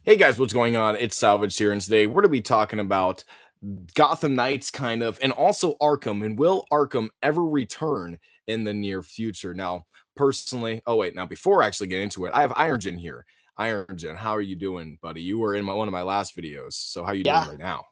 Hey guys, what's going on? It's Salvage here, and today we're going to be talking about Gotham Knights, kind of, and also Arkham. And will Arkham ever return in the near future? Now, personally, now before I actually get into it, I have Irogen here. Irogen, how are you doing, buddy? You were in one of my last videos, so how are you doing Yeah, right now?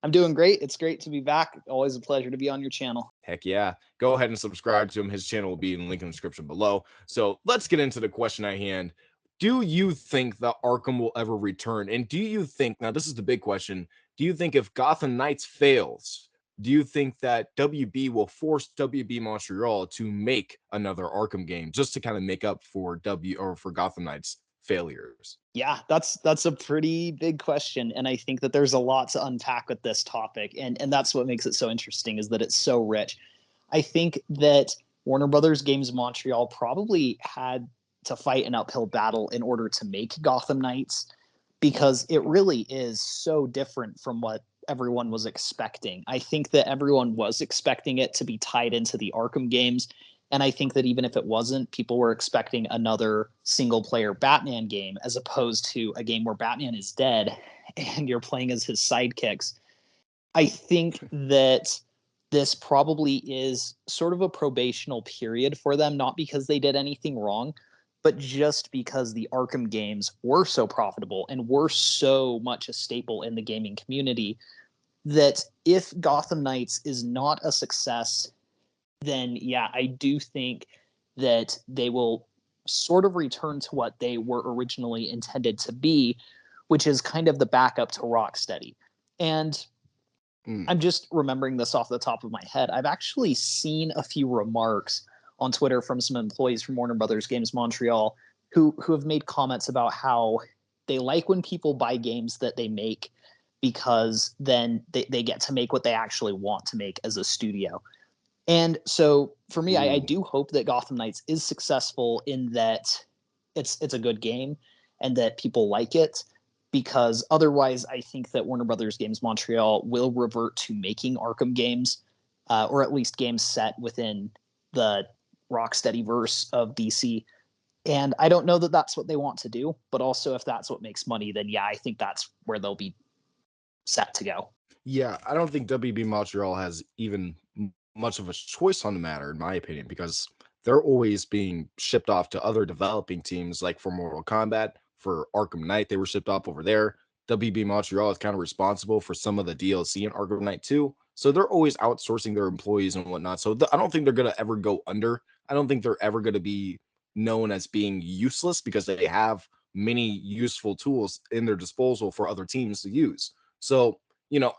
I'm doing great. It's great to be back. Always a pleasure to be on your channel. Heck yeah. Go ahead and subscribe to him. His channel will be in the link in the description below. So let's get into the question at hand. Do you think that Arkham will ever return? And do you think, now this is the big question, do you think if Gotham Knights fails, do you think that WB will force WB Montreal to make another Arkham game just to kind of make up for Gotham Knights failures? Yeah, that's a pretty big question, and I think that there's a lot to unpack with this topic, and that's what makes it so interesting is that it's so rich. I think that Warner Brothers Games Montreal probably had to fight an uphill battle in order to make Gotham Knights because it really is so different from what everyone was expecting. I think that everyone was expecting it to be tied into the Arkham games. And I think that even if it wasn't, people were expecting another single player Batman game as opposed to a game where Batman is dead and you're playing as his sidekicks. I think that this probably is sort of a probational period for them, not because they did anything wrong, but just because the Arkham games were so profitable and were so much a staple in the gaming community that if Gotham Knights is not a success, then yeah, I do think that they will sort of return to what they were originally intended to be, which is kind of the backup to Rocksteady. And Mm. I'm just remembering this off the top of my head. I've actually seen a few remarks on Twitter from some employees from Warner Brothers Games Montreal who have made comments about how they like when people buy games that they make because then they get to make what they actually want to make as a studio. And so for me, I Ooh. do hope that Gotham Knights is successful in that it's a good game and that people like it because otherwise I think that Warner Brothers Games Montreal will revert to making Arkham games, or at least games set within the Rocksteady verse of DC. And I don't know that that's what they want to do, but also if that's what makes money, then yeah, I think that's where they'll be set to go. Yeah, I don't think WB Montreal has even much of a choice on the matter, in my opinion, because they're always being shipped off to other developing teams, like for Mortal Kombat, for Arkham Knight, they were shipped off over there. WB Montreal is kind of responsible for some of the DLC in Arkham Knight too. So they're always outsourcing their employees and whatnot. So I don't think they're going to ever go under. I don't think they're ever going to be known as being useless because they have many useful tools in their disposal for other teams to use. So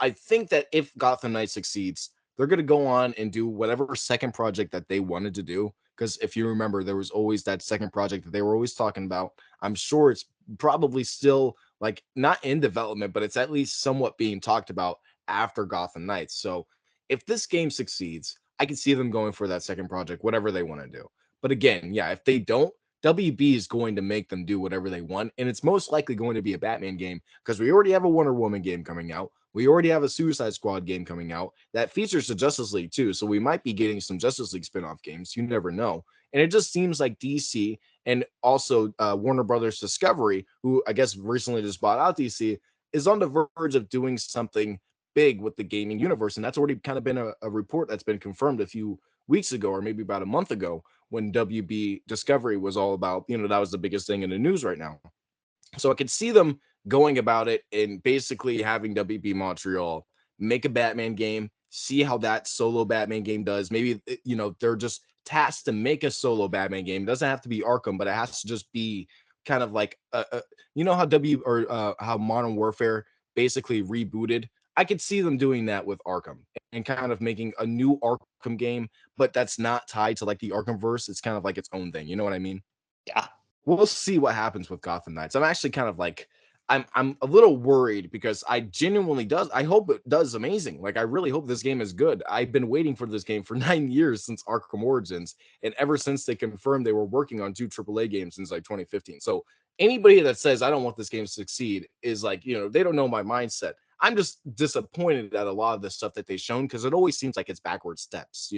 I think that if Gotham Knight succeeds, they're going to go on and do whatever second project that they wanted to do. Because if you remember, there was always that second project that they were always talking about. I'm sure it's probably still like not in development, but it's at least somewhat being talked about after Gotham Knights. So if this game succeeds, I can see them going for that second project, whatever they want to do. But again, yeah, if they don't, WB is going to make them do whatever they want. And it's most likely going to be a Batman game because we already have a Wonder Woman game coming out. We already have a Suicide Squad game coming out that features the Justice League too. So we might be getting some Justice League spin-off games. You never know. And it just seems like DC and also Warner Brothers Discovery, who I guess recently just bought out DC, is on the verge of doing something big with the gaming universe. And that's already kind of been a report that's been confirmed a few weeks ago, or maybe about a month ago, when WB Discovery was all about, that was the biggest thing in the news right now. So I could see them going about it and basically having WB Montreal make a Batman game, see how that solo Batman game does. Maybe they're just tasked to make a solo Batman game. It doesn't have to be Arkham, but it has to just be kind of like how how Modern Warfare basically rebooted. I could see them doing that with Arkham and kind of making a new Arkham game, but that's not tied to like the Arkham verse. It's kind of like its own thing. You know what I mean? Yeah. We'll see what happens with Gotham Knights. I'm actually kind of like I'm a little worried because I hope it does amazing. Like I really hope this game is good. I've been waiting for this game for 9 years since Arkham Origins, and ever since they confirmed they were working on 2 AAA games since like 2015. So anybody that says I don't want this game to succeed is like, they don't know my mindset. I'm just disappointed at a lot of the stuff that they've shown because it always seems like it's backward steps.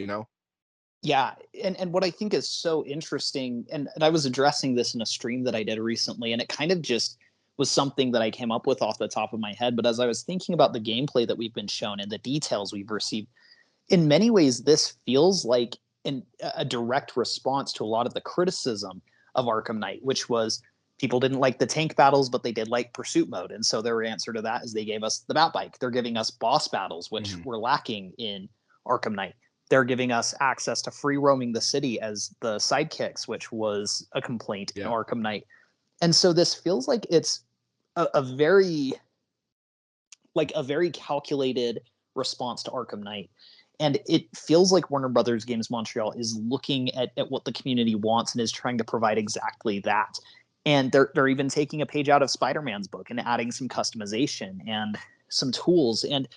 Yeah, and what I think is so interesting, and I was addressing this in a stream that I did recently, and it kind of just was something that I came up with off the top of my head. But as I was thinking about the gameplay that we've been shown and the details we've received, in many ways, this feels like a direct response to a lot of the criticism of Arkham Knight, which was people didn't like the tank battles, but they did like pursuit mode. And so their answer to that is they gave us the Bat Bike. They're giving us boss battles, which were lacking in Arkham Knight. They're giving us access to free roaming the city as the sidekicks, which was a complaint in Arkham Knight. And so this feels like it's a very calculated response to Arkham Knight. And it feels like Warner Brothers Games Montreal is looking at what the community wants and is trying to provide exactly that. And they're even taking a page out of Spider-Man's book and adding some customization and some tools. And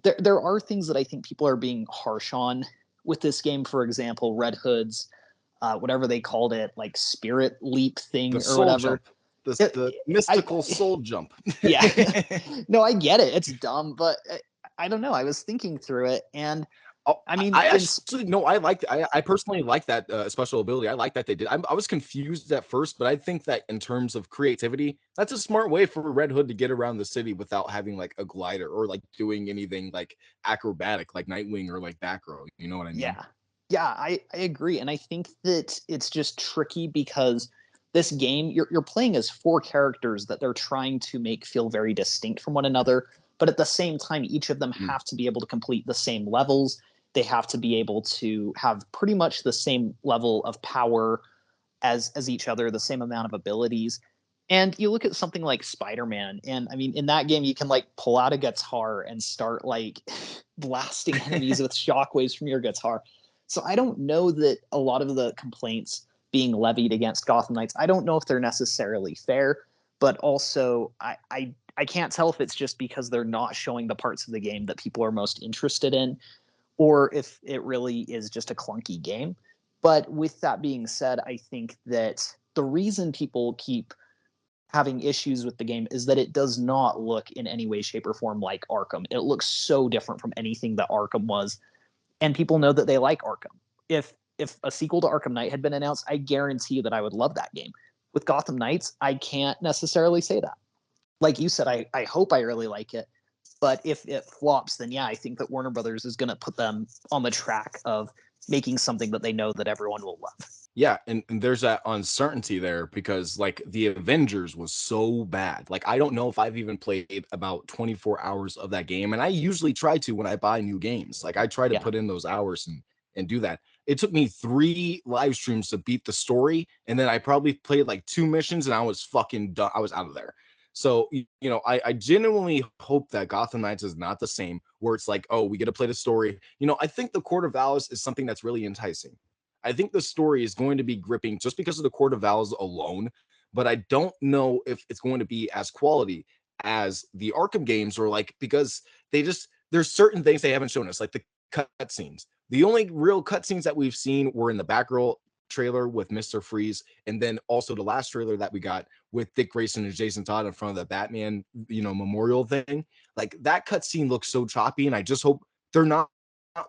there are things that I think people are being harsh on with this game. For example, Red Hood's whatever they called it, like spirit leap thing or whatever. Jump. The mystical soul jump. Yeah. No, I get it. It's dumb, but I don't know. I was thinking through it, and I mean, I actually no, I like. I personally like that special ability. I like that they did. I was confused at first, but I think that in terms of creativity, that's a smart way for Red Hood to get around the city without having like a glider or like doing anything like acrobatic, like Nightwing or like Batgirl. You know what I mean? Yeah, I agree, and I think that it's just tricky because this game you're playing as four characters that they're trying to make feel very distinct from one another, but at the same time each of them have to be able to complete the same levels. They have to be able to have pretty much the same level of power as each other, the same amount of abilities. And you look at something like Spider-Man, and I mean, in that game, you can like pull out a guitar and start like blasting enemies with shockwaves from your guitar. So I don't know that a lot of the complaints being levied against Gotham Knights, I don't know if they're necessarily fair, but also I can't tell if it's just because they're not showing the parts of the game that people are most interested in, or if it really is just a clunky game. But with that being said, I think that the reason people keep having issues with the game is that it does not look in any way, shape, or form like Arkham. It looks so different from anything that Arkham was, and people know that they like Arkham. If a sequel to Arkham Knight had been announced, I guarantee that I would love that game. With Gotham Knights, I can't necessarily say that. Like you said, I hope I really like it. But if it flops, then yeah, I think that Warner Brothers is going to put them on the track of making something that they know that everyone will love. Yeah, and there's that uncertainty there because like the Avengers was so bad. Like I don't know if I've even played about 24 hours of that game, and I usually try to when I buy new games. Like I try to put in those hours and do that. It took me 3 live streams to beat the story, and then I probably played like 2 missions, and I was fucking done. I was out of there. So I genuinely hope that Gotham Knights is not the same, where it's like, oh, we get to play the story. I think the Court of Owls is something that's really enticing. I think the story is going to be gripping just because of the Court of Owls alone, but I don't know if it's going to be as quality as the Arkham games, or like because there's certain things they haven't shown us, like the cutscenes. The only real cutscenes that we've seen were in the Batgirl trailer with Mr. Freeze, and then also the last trailer that we got with Dick Grayson and Jason Todd in front of the Batman, memorial thing. Like that cutscene looks so choppy, and I just hope they're not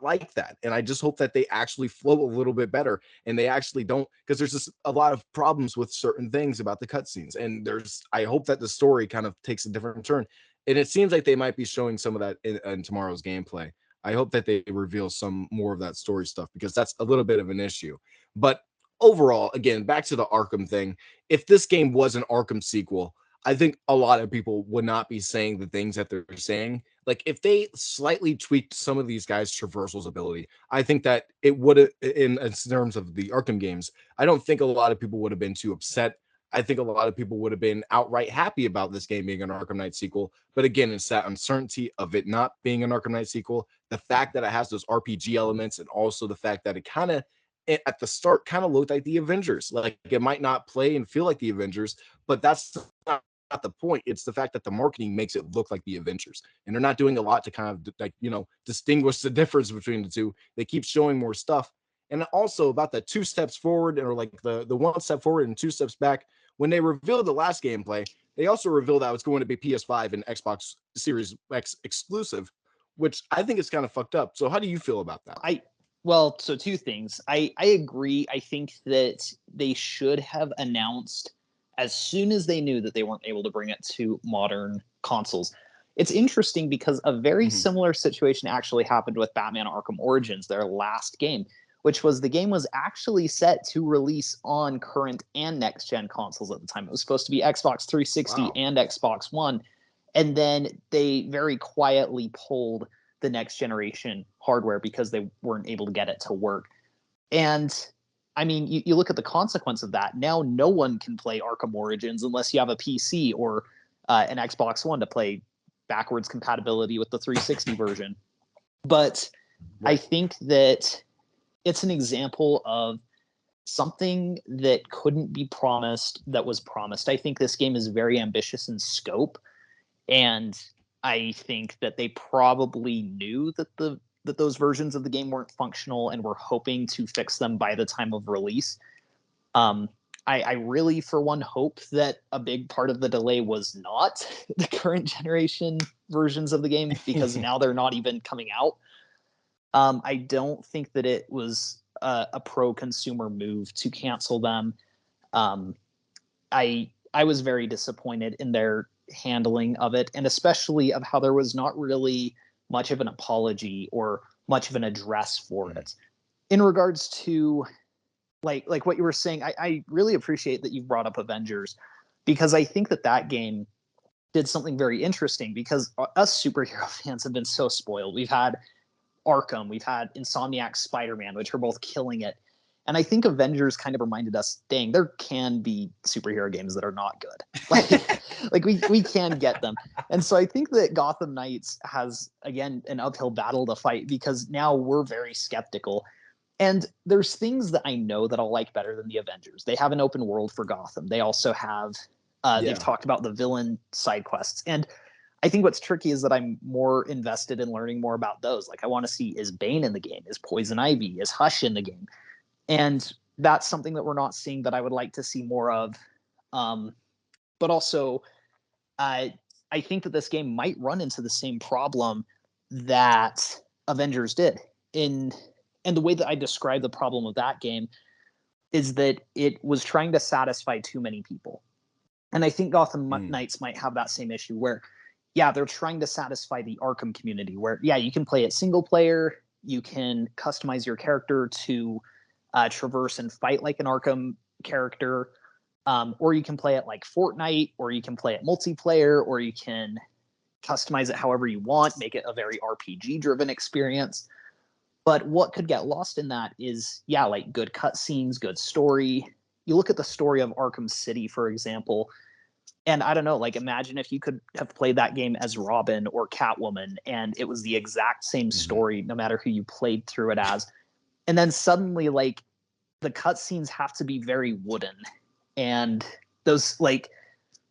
like that. And I just hope that they actually flow a little bit better and they actually don't, because there's just a lot of problems with certain things about the cutscenes. And I hope that the story kind of takes a different turn. And it seems like they might be showing some of that in tomorrow's gameplay. I hope that they reveal some more of that story stuff because that's a little bit of an issue. But overall, again, back to the Arkham thing. If this game was an Arkham sequel, I think a lot of people would not be saying the things that they're saying. Like if they slightly tweaked some of these guys' traversal's ability, I think that it would have, in terms of the Arkham games, I don't think a lot of people would have been too upset. I think a lot of people would have been outright happy about this game being an Arkham Knight sequel. But again, it's that uncertainty of it not being an Arkham Knight sequel, the fact that it has those RPG elements, and also the fact that it kind of at the start kind of looked like the Avengers. Like it might not play and feel like the Avengers, but that's not the point. It's the fact that the marketing makes it look like the Avengers, and they're not doing a lot to kind of like distinguish the difference between the two. They keep showing more stuff, and also about the 2 steps forward or like the 1 step forward and 2 steps back. When they revealed the last gameplay, they also revealed that it's going to be PS5 and Xbox Series X exclusive, which I think is kind of fucked up. So how do you feel about that? Well, so 2 things. I agree. I think that they should have announced as soon as they knew that they weren't able to bring it to modern consoles. It's interesting because a very Mhm. similar situation actually happened with Batman Arkham Origins, their last game, which was the game was actually set to release on current and next gen consoles at the time. It was supposed to be Xbox 360 Wow. and Xbox One. And then they very quietly pulled the next generation hardware because they weren't able to get it to work. And I mean, you look at the consequence of that. Now, no one can play Arkham Origins unless you have a PC or an Xbox One to play backwards compatibility with the 360 version. But I Right. think that it's an example of something that couldn't be promised that was promised. I think this game is very ambitious in scope, and I think that they probably knew that those versions of the game weren't functional and were hoping to fix them by the time of release. Um, I really, for one, hope that a big part of the delay was not the current generation versions of the game because now they're not even coming out. I don't think that it was a pro-consumer move to cancel them. Um, I was very disappointed in their handling of it, and especially of how there was not really much of an apology or much of an address for Mhm. it. In regards to like what you were saying, I really appreciate that you brought up Avengers because I think that that game did something very interesting because us superhero fans have been so spoiled. We've had Arkham, we've had Insomniac Spider-Man, which are both killing it. And I think Avengers kind of reminded us, dang, there can be superhero games that are not good. Like we can get them. And so I think that Gotham Knights has again an uphill battle to fight because now we're very skeptical. And there's things that I know that I'll like better than the Avengers. They have an open world for Gotham. They also have they've Yeah. talked about the villain side quests. And I think what's tricky is that I'm more invested in learning more about those. Like I want to see, is Bane in the game? Is Poison Ivy? Is Hush in the game? And that's something that we're not seeing that I would like to see more of. But also, I think that this game might run into the same problem that Avengers did. In and the way that I describe the problem of that game is that it was trying to satisfy too many people. And I think Gotham Mm. Knights might have that same issue where, yeah, they're trying to satisfy the Arkham community where, yeah, you can play it single player, you can customize your character to traverse and fight like an Arkham character, or you can play it like Fortnite, or you can play it multiplayer, or you can customize it however you want, make it a very RPG driven experience. But what could get lost in that is, yeah, like good cutscenes, good story. You look at the story of Arkham City, for example, and I don't know, like imagine if you could have played that game as Robin or Catwoman and it was the exact same Mhm. story no matter who you played through it as. And then suddenly like the cutscenes have to be very wooden and those like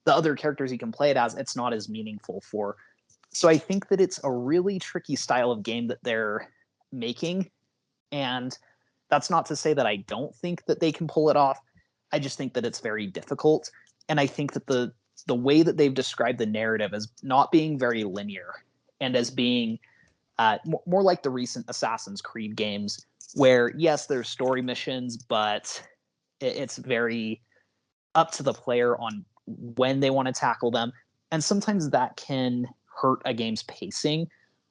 the other characters you can play it as, it's not as meaningful for. So I think that it's a really tricky style of game that they're making. And that's not to say that I don't think that they can pull it off. I just think that it's very difficult. And I think that the way that they've described the narrative as not being very linear and as being more like the recent Assassin's Creed games, where yes, there's story missions, but it's very up to the player on when they want to tackle them. And sometimes that can hurt a game's pacing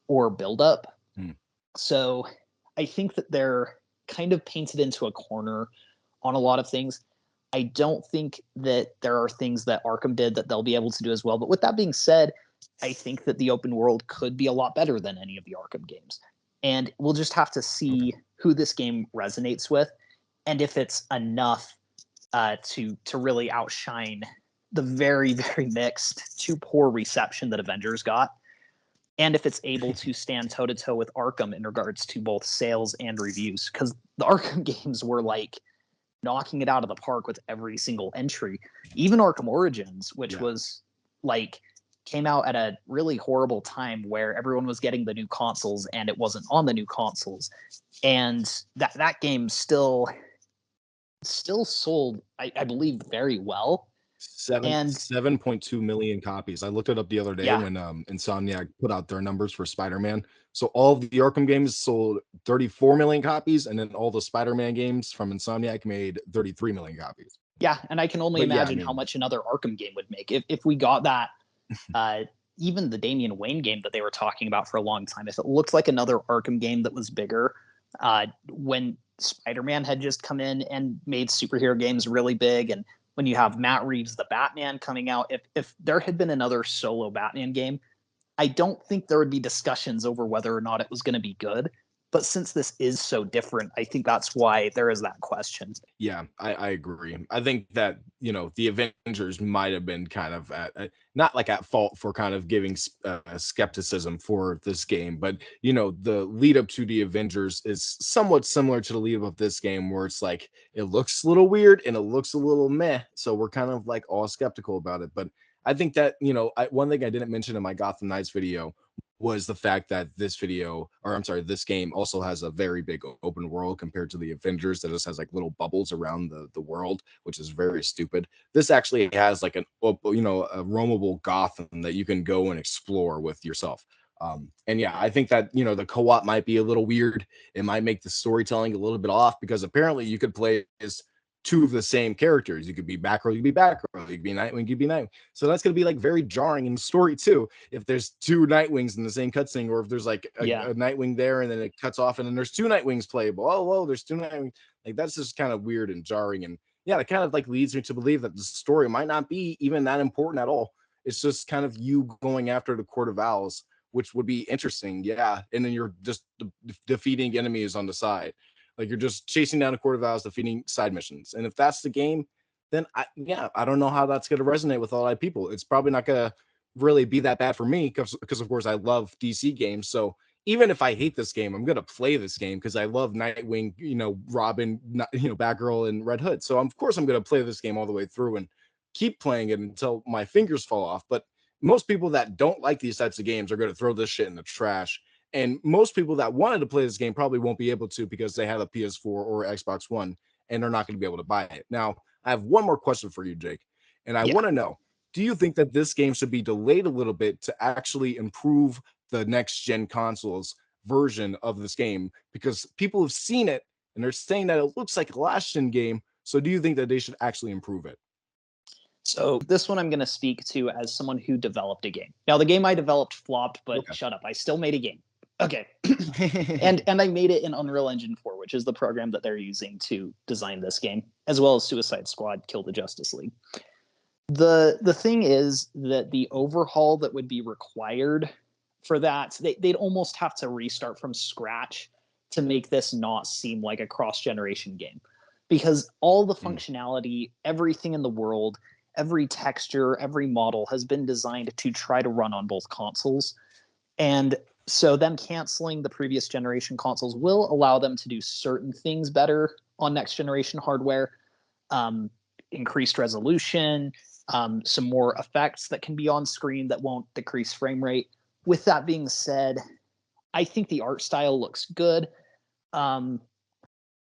or build up. Mm. So I think that they're kind of painted into a corner on a lot of things. I don't think that there are things that Arkham did that they'll be able to do as well. But with that being said, I think that the open world could be a lot better than any of the Arkham games. And we'll just have to Okay. see who this game resonates with and if it's enough to really outshine the very, very mixed to poor reception that Avengers got and if it's able to stand toe to toe with Arkham in regards to both sales and reviews. Because the Arkham games were like knocking it out of the park with every single entry. Even Arkham Origins, which Yeah. was like came out at a really horrible time where everyone was getting the new consoles and it wasn't on the new consoles. And that game still sold, I believe, very well. Seven And 7.2 million copies. I looked it up the other day yeah, when Insomniac put out their numbers for Spider-Man. So all of the Arkham games sold 34 million copies, and then all the Spider-Man games from Insomniac made 33 million copies. Yeah, and I can only But yeah, I imagine how mean, much another Arkham game would make if we got that. Uh, Even the Damian Wayne game that they were talking about for a long time, if it looked like another Arkham game that was bigger, when Spider-Man had just come in and made superhero games really big, and when you have Matt Reeves, the Batman, coming out, if there had been another solo Batman game, I don't think there would be discussions over whether or not it was going to be good. But since this is so different, I think that's why there is that question. yeah, I agree. I think that, the Avengers might have been kind of not like at fault for kind of giving skepticism for this game, but the lead up to the Avengers is somewhat similar to the lead up of this game, where it's like it looks a little weird and it looks a little meh, so we're kind of like all skeptical about it. But I think that one thing I didn't mention in my Gotham Knights video was the fact that this game also has a very big open world compared to the Avengers that just has like little bubbles around the world, which is very stupid. This actually has like a roamable Gotham that you can go and explore with yourself. And yeah, I think that the co-op might be a little weird. It might make the storytelling a little bit off because apparently you could play as two of the same characters. You could be Batgirl, you could be Batgirl, you could be Nightwing, you could be Nightwing. So that's going to be like very jarring in the story too. If there's two Nightwings in the same cutscene, or if there's like Yeah. a Nightwing there and then it cuts off and then there's two Nightwings playable. Oh, whoa, there's two Nightwings. Like that's just kind of weird and jarring. And yeah, it kind of like leads me to believe that the story might not be even that important at all. It's just kind of you going after the Court of Owls, which would be interesting. Yeah. And then you're just defeating enemies on the side. Like you're just chasing down a Court of Owls, defeating side missions. And if that's the game, then I don't know how that's going to resonate with a lot of people. It's probably not going to really be that bad for me because of course I love DC games. So even if I hate this game, I'm going to play this game because I love Nightwing, Robin, Batgirl and Red Hood. So of course I'm going to play this game all the way through and keep playing it until my fingers fall off. But most people that don't like these types of games are going to throw this shit in the trash. And most people that wanted to play this game probably won't be able to because they have a PS4 or Xbox One and they're not going to be able to buy it. Now, I have one more question for you, Jake. And I Yeah. want to know, do you think that this game should be delayed a little bit to actually improve the next gen consoles version of this game? Because people have seen it and they're saying that it looks like a last gen game. So do you think that they should actually improve it? So this one I'm going to speak to as someone who developed a game. Now the game I developed flopped, but Okay. shut up, I still made a game. Okay. and I made it in Unreal Engine 4, which is the program that they're using to design this game, as well as Suicide Squad Kill the Justice League. The thing is that the overhaul that would be required for that, they'd almost have to restart from scratch to make this not seem like a cross-generation game. Because all the Mm. functionality, everything in the world, every texture, every model has been designed to try to run on both consoles. And so them canceling the previous generation consoles will allow them to do certain things better on next generation hardware. Um, Increased resolution, some more effects that can be on screen that won't decrease frame rate. With that being said, I think the art style looks good. Um,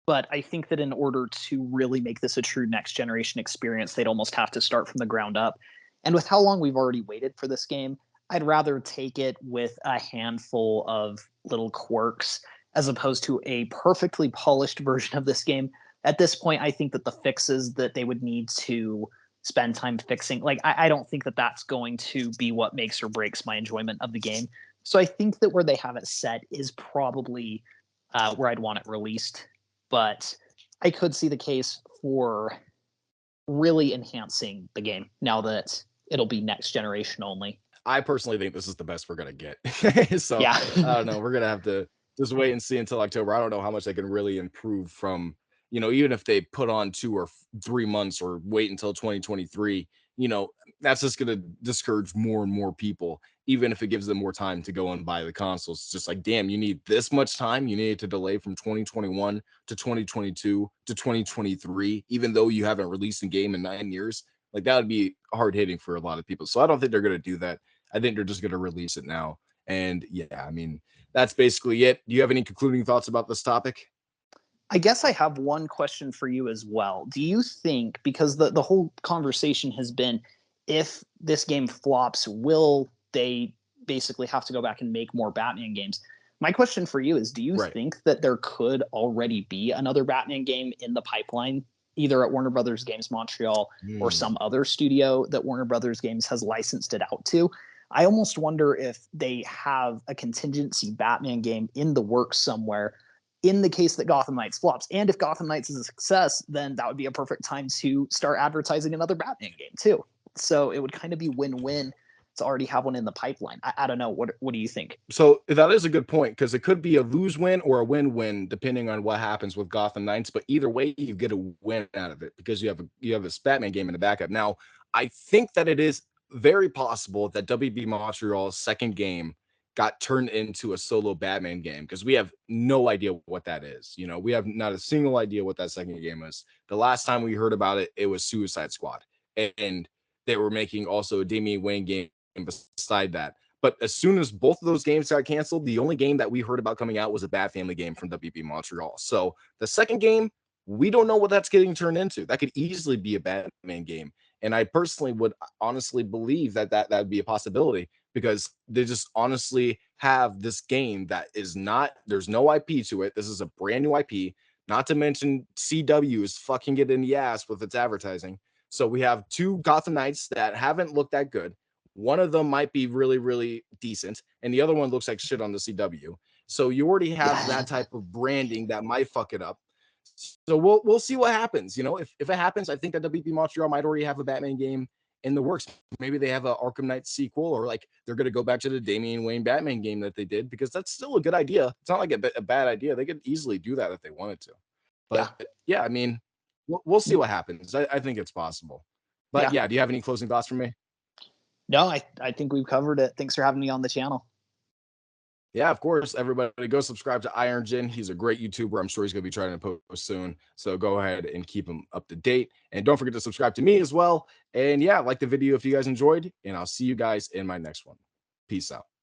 but I think that in order to really make this a true next generation experience, they'd almost have to start from the ground up. And with how long we've already waited for this game, I'd rather take it with a handful of little quirks as opposed to a perfectly polished version of this game. At this point, I think that the fixes that they would need to spend time fixing, like, I don't think that that's going to be what makes or breaks my enjoyment of the game. So I think that where they have it set is probably where I'd want it released. But I could see the case for really enhancing the game now that it'll be next generation only. I personally think this is the best we're gonna get. So Yeah. I don't know. We're gonna have to just wait and see until October. I don't know how much they can really improve from, even if they put on 2 or 3 months or wait until 2023, that's just gonna discourage more and more people, even if it gives them more time to go and buy the consoles. It's just like, damn, you need this much time. You need it to delay from 2021 to 2022 to 2023, even though you haven't released a game in 9 years. Like that would be hard hitting for a lot of people. So I don't think they're gonna do that. I think they're just going to release it now. And yeah, I mean, that's basically it. Do you have any concluding thoughts about this topic? I guess I have one question for you as well. Do you think, because the whole conversation has been, if this game flops, will they basically have to go back and make more Batman games? My question for you is, do you Right. think that there could already be another Batman game in the pipeline? either at Warner Brothers Games Montreal or some other studio that Warner Brothers Games has licensed it out to. I almost wonder if they have a contingency Batman game in the works somewhere in the case that Gotham Knights flops. And if Gotham Knights is a success, then that would be a perfect time to start advertising another Batman game too. So it would kind of be win-win to already have one in the pipeline. I don't know. What do you think? So that is a good point because it could be a lose-win or a win-win depending on what happens with Gotham Knights. But either way, you get a win out of it because you have a Batman game in the backup. Now, I think that it is very possible that WB Montreal's second game got turned into a solo Batman game because we have no idea what that is. You know, we have not a single idea what that second game is. The last time we heard about it, it was Suicide Squad, and they were making also a Damian Wayne game beside that. But as soon as both of those games got canceled, the only game that we heard about coming out was a Bat Family game from WB Montreal. So the second game, we don't know what that's getting turned into. That could easily be a Batman game. And I personally would honestly believe that would be a possibility because they just honestly have this game that is not, there's no IP to it. This is a brand new IP. Not to mention CW is fucking it in the ass with its advertising. So we have two Gotham Knights that haven't looked that good. One of them might be really, really decent, and the other one looks like shit on the CW. So you already have Yeah, that type of branding that might fuck it up. So we'll see what happens. You know, if it happens, I think that WP Montreal might already have a Batman game in the works. Maybe they have a Arkham Knight sequel, or like they're gonna go back to the Damian Wayne Batman game that they did because that's still a good idea. It's not like a bad idea. They could easily do that if they wanted to. yeah, But yeah, I mean, we'll see what happens. I think it's possible. But yeah. yeah, do you have any closing thoughts for me? No, I think we've covered it. Thanks for having me on the channel. Yeah, of course. Everybody go subscribe to Irogen. He's a great YouTuber. I'm sure he's going to be trying to post soon. So go ahead and keep him up to date. And don't forget to subscribe to me as well. And yeah, like the video if you guys enjoyed. And I'll see you guys in my next one. Peace out.